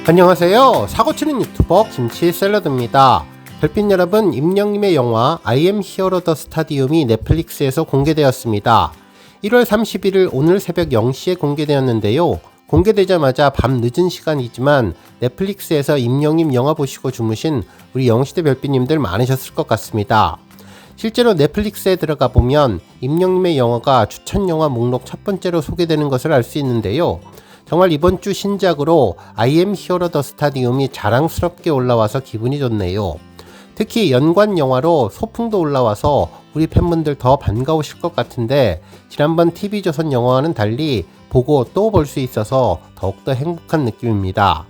안녕하세요. 사고치는 유튜버 김치샐러드입니다. 별빛 여러분, 임영님의 영화 I am hero the stadium이 넷플릭스에서 공개되었습니다. 1월 31일 오늘 새벽 0시에 공개되었는데요. 공개되자마자 밤 늦은 시간이지만 넷플릭스에서 임영님 영화 보시고 주무신 우리 영시대 별빛님들 많으셨을 것 같습니다. 실제로 넷플릭스에 들어가 보면 임영님의 영화가 추천 영화 목록 첫 번째로 소개되는 것을 알 수 있는데요. 정말 이번 주 신작으로 I am hero the stadium이 자랑스럽게 올라와서 기분이 좋네요. 특히 연관 영화로 소풍도 올라와서 우리 팬분들 더 반가우실 것 같은데 지난번 TV조선 영화와는 달리 보고 또 볼 수 있어서 더욱더 행복한 느낌입니다.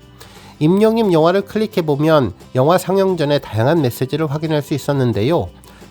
임영님 영화를 클릭해보면 영화 상영 전에 다양한 메시지를 확인할 수 있었는데요.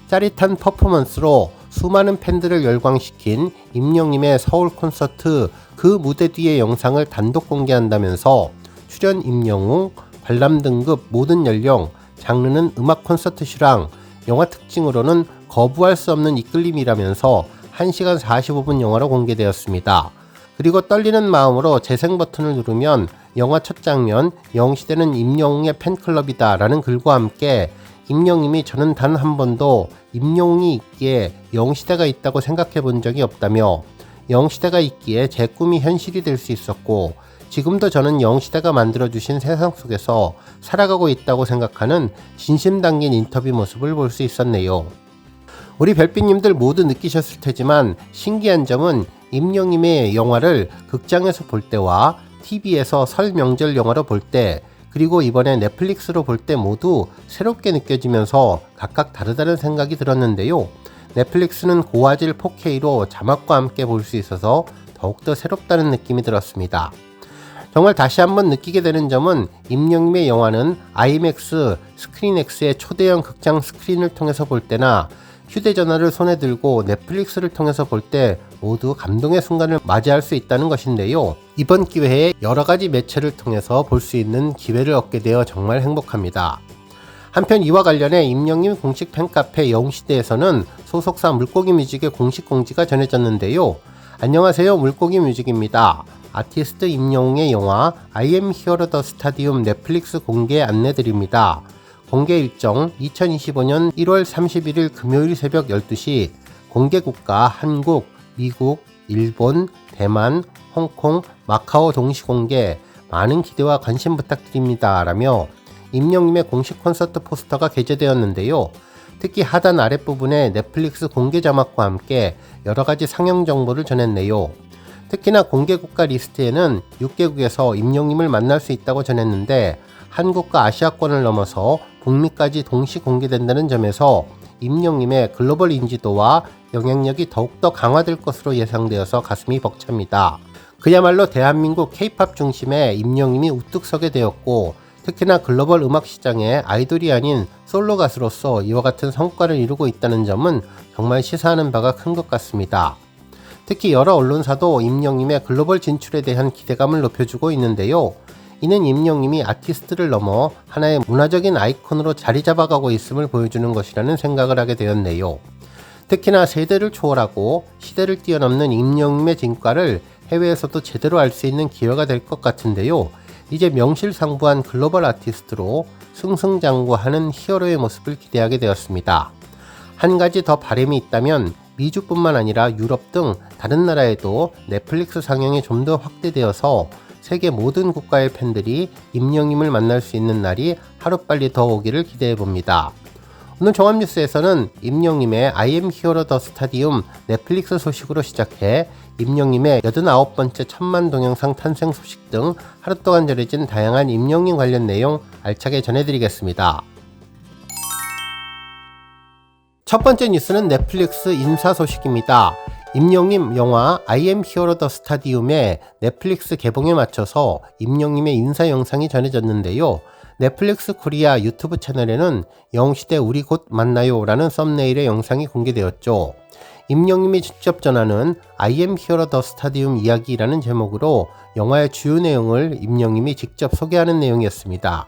짜릿한 퍼포먼스로 수많은 팬들을 열광시킨 임영님의 서울 콘서트 그 무대 뒤의 영상을 단독 공개한다면서 출연 임영웅, 관람 등급 모든 연령, 장르는 음악 콘서트시랑 영화 특징으로는 거부할 수 없는 이끌림이라면서 1시간 45분 영화로 공개되었습니다. 그리고 떨리는 마음으로 재생 버튼을 누르면 영화 첫 장면 영시대는 임영웅의 팬클럽이다 라는 글과 함께 임영님이 저는 단 한 번도 임영웅이 있기에 영시대가 있다고 생각해 본 적이 없다며 영시대가 있기에 제 꿈이 현실이 될 수 있었고 지금도 저는 영시대가 만들어주신 세상 속에서 살아가고 있다고 생각하는 진심 담긴 인터뷰 모습을 볼 수 있었네요. 우리 별빛님들 모두 느끼셨을 테지만 신기한 점은 임영님의 영화를 극장에서 볼 때와 TV에서 설 명절 영화로 볼 때 그리고 이번에 넷플릭스로 볼 때 모두 새롭게 느껴지면서 각각 다르다는 생각이 들었는데요. 넷플릭스는 고화질 4K로 자막과 함께 볼 수 있어서 더욱더 새롭다는 느낌이 들었습니다. 정말 다시 한번 느끼게 되는 점은 임영님의 영화는 IMAX, 스크린X의 초대형 극장 스크린을 통해서 볼 때나 휴대전화를 손에 들고 넷플릭스를 통해서 볼 때 모두 감동의 순간을 맞이할 수 있다는 것인데요. 이번 기회에 여러가지 매체를 통해서 볼 수 있는 기회를 얻게 되어 정말 행복합니다. 한편 이와 관련해 임영님 공식 팬카페 영시대에서는 소속사 물고기 뮤직의 공식 공지가 전해졌는데요. 안녕하세요, 물고기 뮤직입니다. 아티스트 임영웅의 영화 I am hero the stadium 넷플릭스 공개 안내드립니다. 공개 일정 2025년 1월 31일 금요일 새벽 12시 공개국가 한국, 미국, 일본, 대만, 홍콩, 마카오 동시 공개 많은 기대와 관심 부탁드립니다 라며 임영님의 공식 콘서트 포스터가 게재되었는데요. 특히 하단 아랫부분에 넷플릭스 공개 자막과 함께 여러가지 상영 정보를 전했네요. 특히나 공개국가 리스트에는 6개국에서 임영님을 만날 수 있다고 전했는데 한국과 아시아권을 넘어서 북미까지 동시 공개된다는 점에서 임영님의 글로벌 인지도와 영향력이 더욱더 강화될 것으로 예상되어서 가슴이 벅찹니다. 그야말로 대한민국 K-POP 중심에 임영님이 우뚝 서게 되었고 특히나 글로벌 음악 시장의 아이돌이 아닌 솔로 가수로서 이와 같은 성과를 이루고 있다는 점은 정말 시사하는 바가 큰 것 같습니다. 특히 여러 언론사도 임영님의 글로벌 진출에 대한 기대감을 높여주고 있는데요. 이는 임영님이 아티스트를 넘어 하나의 문화적인 아이콘으로 자리 잡아가고 있음을 보여주는 것이라는 생각을 하게 되었네요. 특히나 세대를 초월하고 시대를 뛰어넘는 임영님의 진가를 해외에서도 제대로 알 수 있는 기회가 될 것 같은데요. 이제 명실상부한 글로벌 아티스트로 승승장구하는 히어로의 모습을 기대하게 되었습니다. 한 가지 더 바람이 있다면 미주뿐만 아니라 유럽 등 다른 나라에도 넷플릭스 상영이 좀 더 확대되어서 세계 모든 국가의 팬들이 임영님을 만날 수 있는 날이 하루빨리 더 오기를 기대해봅니다. 오늘 종합뉴스에서는 임영님의 I am hero the stadium 넷플릭스 소식으로 시작해 임영님의 89번째 천만 동영상 탄생 소식 등 하루 동안 전해진 다양한 임영님 관련 내용 알차게 전해드리겠습니다. 첫 번째 뉴스는 넷플릭스 인사 소식입니다. 임영님 영화 I am hero the stadium의 넷플릭스 개봉에 맞춰서 임영님의 인사 영상이 전해졌는데요. 넷플릭스 코리아 유튜브 채널에는 영시대 우리 곧 만나요 라는 썸네일의 영상이 공개되었죠. 임영님이 직접 전하는 I am hero the stadium 이야기라는 제목으로 영화의 주요 내용을 임영님이 직접 소개하는 내용이었습니다.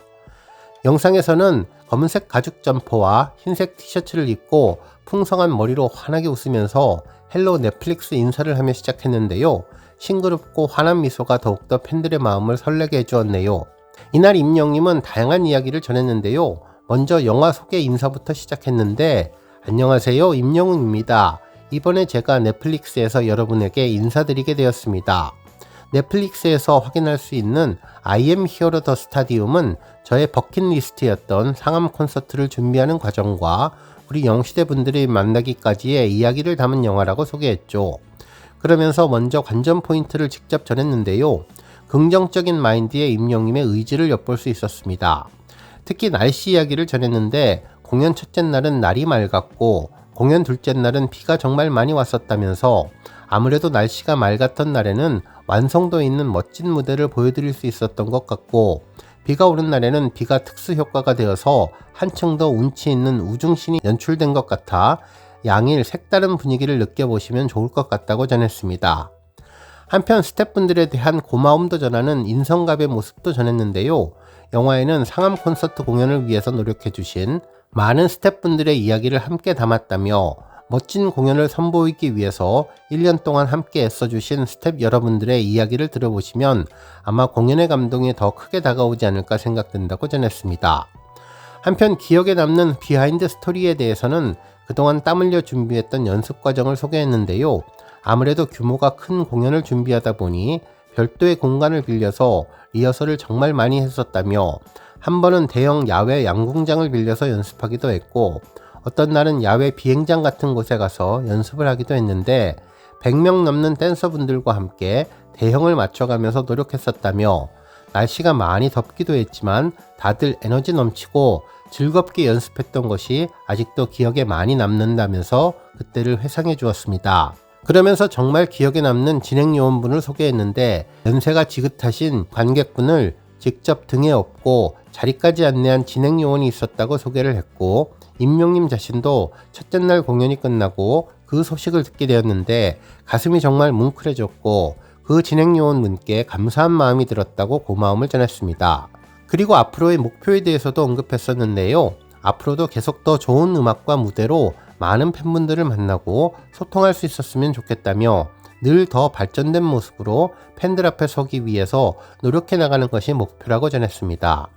영상에서는 검은색 가죽 점퍼와 흰색 티셔츠를 입고 풍성한 머리로 환하게 웃으면서 헬로 넷플릭스 인사를 하며 시작했는데요. 싱그럽고 환한 미소가 더욱더 팬들의 마음을 설레게 해주었네요. 이날 임영님은 다양한 이야기를 전했는데요. 먼저 영화 소개 인사부터 시작했는데, 안녕하세요, 임영웅입니다. 이번에 제가 넷플릭스에서 여러분에게 인사드리게 되었습니다. 넷플릭스에서 확인할 수 있는 I am Hero the Stadium은 저의 버킷리스트였던 상암 콘서트를 준비하는 과정과 우리 영시대 분들이 만나기까지의 이야기를 담은 영화라고 소개했죠. 그러면서 먼저 관전 포인트를 직접 전했는데요. 긍정적인 마인드의 임영님의 의지를 엿볼 수 있었습니다. 특히 날씨 이야기를 전했는데, 공연 첫째 날은 날이 맑았고 공연 둘째 날은 비가 정말 많이 왔었다면서, 아무래도 날씨가 맑았던 날에는 완성도 있는 멋진 무대를 보여드릴 수 있었던 것 같고, 비가 오는 날에는 비가 특수 효과가 되어서 한층 더 운치 있는 우중신이 연출된 것 같아 양일 색다른 분위기를 느껴보시면 좋을 것 같다고 전했습니다. 한편 스태프분들에 대한 고마움도 전하는 인성갑의 모습도 전했는데요. 영화에는 상암 콘서트 공연을 위해서 노력해주신 많은 스태프분들의 이야기를 함께 담았다며, 멋진 공연을 선보이기 위해서 1년 동안 함께 애써주신 스태프 여러분들의 이야기를 들어보시면 아마 공연의 감동이 더 크게 다가오지 않을까 생각된다고 전했습니다. 한편 기억에 남는 비하인드 스토리에 대해서는 그동안 땀 흘려 준비했던 연습 과정을 소개했는데요. 아무래도 규모가 큰 공연을 준비하다 보니 별도의 공간을 빌려서 리허설을 정말 많이 했었다며, 한 번은 대형 야외 양궁장을 빌려서 연습하기도 했고, 어떤 날은 야외 비행장 같은 곳에 가서 연습을 하기도 했는데, 100명 넘는 댄서분들과 함께 대형을 맞춰가면서 노력했었다며, 날씨가 많이 덥기도 했지만 다들 에너지 넘치고 즐겁게 연습했던 것이 아직도 기억에 많이 남는다면서 그때를 회상해 주었습니다. 그러면서 정말 기억에 남는 진행요원분을 소개했는데, 연세가 지긋하신 관객분을 직접 등에 업고 자리까지 안내한 진행요원이 있었다고 소개를 했고, 임영님 자신도 첫째 날 공연이 끝나고 그 소식을 듣게 되었는데 가슴이 정말 뭉클해졌고, 그 진행요원분께 감사한 마음이 들었다고 고마움을 전했습니다. 그리고 앞으로의 목표에 대해서도 언급했었는데요. 앞으로도 계속 더 좋은 음악과 무대로 많은 팬분들을 만나고 소통할 수 있었으면 좋겠다며, 늘 더 발전된 모습으로 팬들 앞에 서기 위해서 노력해 나가는 것이 목표라고 전했습니다.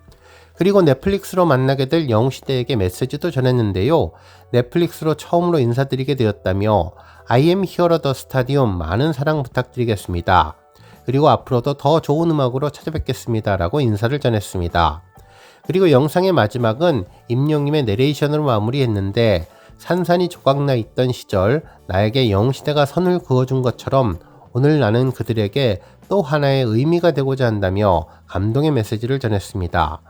그리고 넷플릭스로 만나게 될 영시대에게 메시지도 전했는데요. 넷플릭스로 처음으로 인사드리게 되었다며, I am Hero the Stadium 많은 사랑 부탁드리겠습니다. 그리고 앞으로도 더 좋은 음악으로 찾아뵙겠습니다 라고 인사를 전했습니다. 그리고 영상의 마지막은 임영님의 내레이션으로 마무리했는데, 산산이 조각나 있던 시절 나에게 영시대가 선을 그어준 것처럼 오늘 나는 그들에게 또 하나의 의미가 되고자 한다며 감동의 메시지를 전했습니다.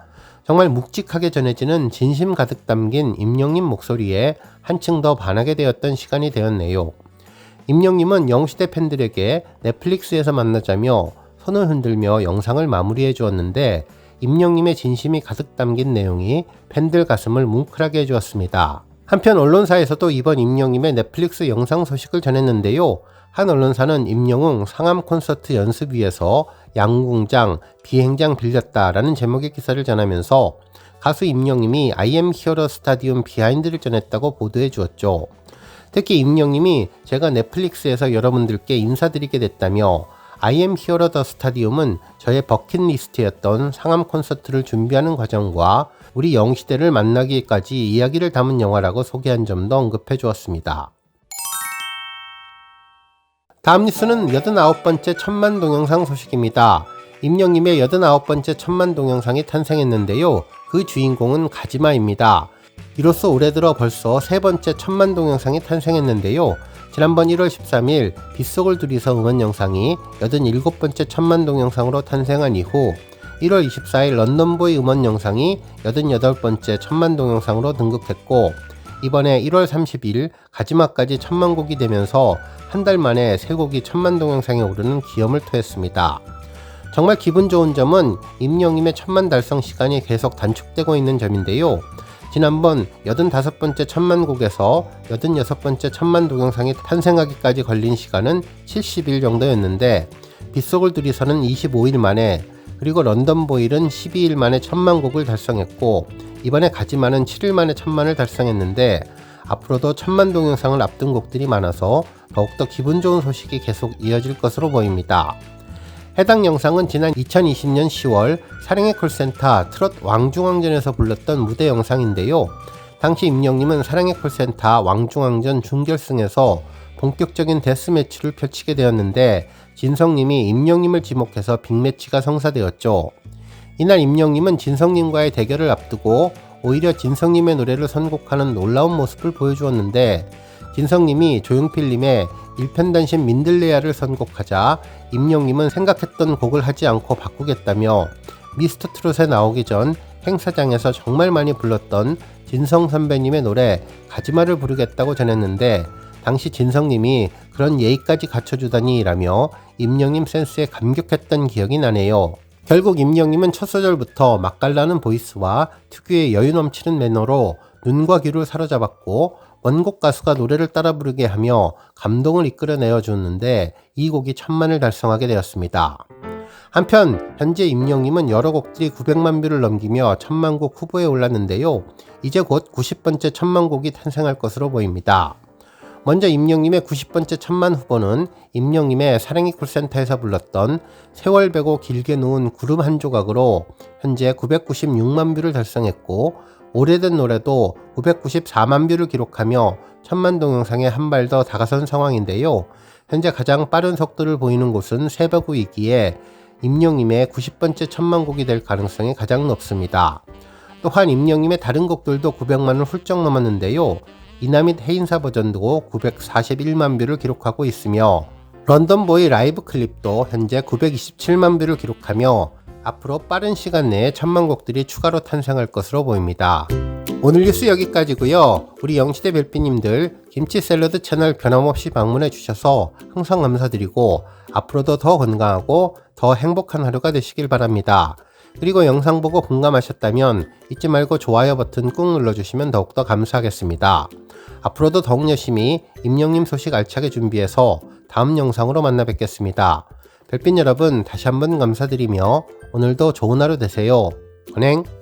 정말 묵직하게 전해지는 진심 가득 담긴 임영님 목소리에 한층 더 반하게 되었던 시간이 되었네요. 임영님은 영시대 팬들에게 넷플릭스에서 만나자며 손을 흔들며 영상을 마무리해 주었는데, 임영님의 진심이 가득 담긴 내용이 팬들 가슴을 뭉클하게 해주었습니다. 한편 언론사에서도 이번 임영님의 넷플릭스 영상 소식을 전했는데요. 한 언론사는 임영웅 상암 콘서트 연습위에서 양궁장, 비행장 빌렸다라는 제목의 기사를 전하면서 가수 임영님이 I am Hero 스타디움 비하인드를 전했다고 보도해 주었죠. 특히 임영님이 제가 넷플릭스에서 여러분들께 인사드리게 됐다며, I am Hero the Stadium은 저의 버킷리스트였던 상암 콘서트를 준비하는 과정과 우리 영시대를 만나기까지 이야기를 담은 영화라고 소개한 점도 언급해 주었습니다. 다음 뉴스는 89번째 천만 동영상 소식입니다. 임영님의 89번째 천만 동영상이 탄생했는데요. 그 주인공은 가지마입니다. 이로써 올해 들어 벌써 세 번째 천만 동영상이 탄생했는데요. 지난번 1월 13일 빗속을 둘이서 응원 영상이 87번째 천만 동영상으로 탄생한 이후 1월 24일 런던보이 음원 영상이 88번째 천만 동영상으로 등극했고, 이번에 1월 30일 가지마까지 천만 곡이 되면서 한 달 만에 세 곡이 천만 동영상에 오르는 기염을 토했습니다. 정말 기분 좋은 점은 임영님의 천만 달성 시간이 계속 단축되고 있는 점인데요. 지난번 85번째 천만 곡에서 86번째 천만 동영상이 탄생하기까지 걸린 시간은 70일 정도였는데, 빗속을 둘이서는 25일 만에, 그리고 런던보일은 12일 만에 천만 곡을 달성했고, 이번에 가지마는 7일 만에 천만을 달성했는데, 앞으로도 천만 동영상을 앞둔 곡들이 많아서 더욱더 기분 좋은 소식이 계속 이어질 것으로 보입니다. 해당 영상은 지난 2020년 10월 사랑의 콜센터 트롯 왕중왕전에서 불렀던 무대 영상인데요. 당시 임영님은 사랑의 콜센터 왕중왕전 준결승에서 본격적인 데스매치를 펼치게 되었는데 진성님이 임영님을 지목해서 빅매치가 성사되었죠. 이날 임영님은 진성님과의 대결을 앞두고 오히려 진성님의 노래를 선곡하는 놀라운 모습을 보여주었는데 진성님이 조용필님의 일편단심 민들레야를 선곡하자 임영님은 생각했던 곡을 하지 않고 바꾸겠다며 미스터트롯에 나오기 전 행사장에서 정말 많이 불렀던 진성 선배님의 노래 가지마를 부르겠다고 전했는데 당시 진성님이 그런 예의까지 갖춰주다니 라며 임영님 센스에 감격했던 기억이 나네요. 결국 임영님은 첫 소절부터 맛깔나는 보이스와 특유의 여유 넘치는 매너로 눈과 귀를 사로잡았고 원곡 가수가 노래를 따라 부르게 하며 감동을 이끌어내어 주었는데 이 곡이 1000만을 달성하게 되었습니다. 한편 현재 임영님은 여러 곡들이 900만 뷰를 넘기며 1000만 곡 후보에 올랐는데요. 이제 곧 90번째 1000만 곡이 탄생할 것으로 보입니다. 먼저 임영님의 90번째 1000만 후보는 임영님의 사랑의 콜센터에서 불렀던 세월 베고 길게 누운 구름 한 조각으로 현재 996만 뷰를 달성했고 오래된 노래도 994만 뷰를 기록하며 1000만 동영상에 한 발 더 다가선 상황인데요. 현재 가장 빠른 속도를 보이는 곳은 새벽우이기에 임영님의 90번째 1000만 곡이 될 가능성이 가장 높습니다. 또한 임영님의 다른 곡들도 900만을 훌쩍 넘었는데요. 이나밋 해인사 버전도 941만 뷰를 기록하고 있으며 런던보이 라이브 클립도 현재 927만 뷰를 기록하며 앞으로 빠른 시간 내에 1000만 곡들이 추가로 탄생할 것으로 보입니다. 오늘 뉴스 여기까지고요. 우리 영시대 별빛님들 김치 샐러드 채널 변함없이 방문해 주셔서 항상 감사드리고 앞으로도 더 건강하고 더 행복한 하루가 되시길 바랍니다. 그리고 영상 보고 공감하셨다면 잊지 말고 좋아요 버튼 꾹 눌러주시면 더욱더 감사하겠습니다. 앞으로도 더욱 열심히 임영님 소식 알차게 준비해서 다음 영상으로 만나 뵙겠습니다. 별빛 여러분 다시 한번 감사드리며 오늘도 좋은 하루 되세요. 건행!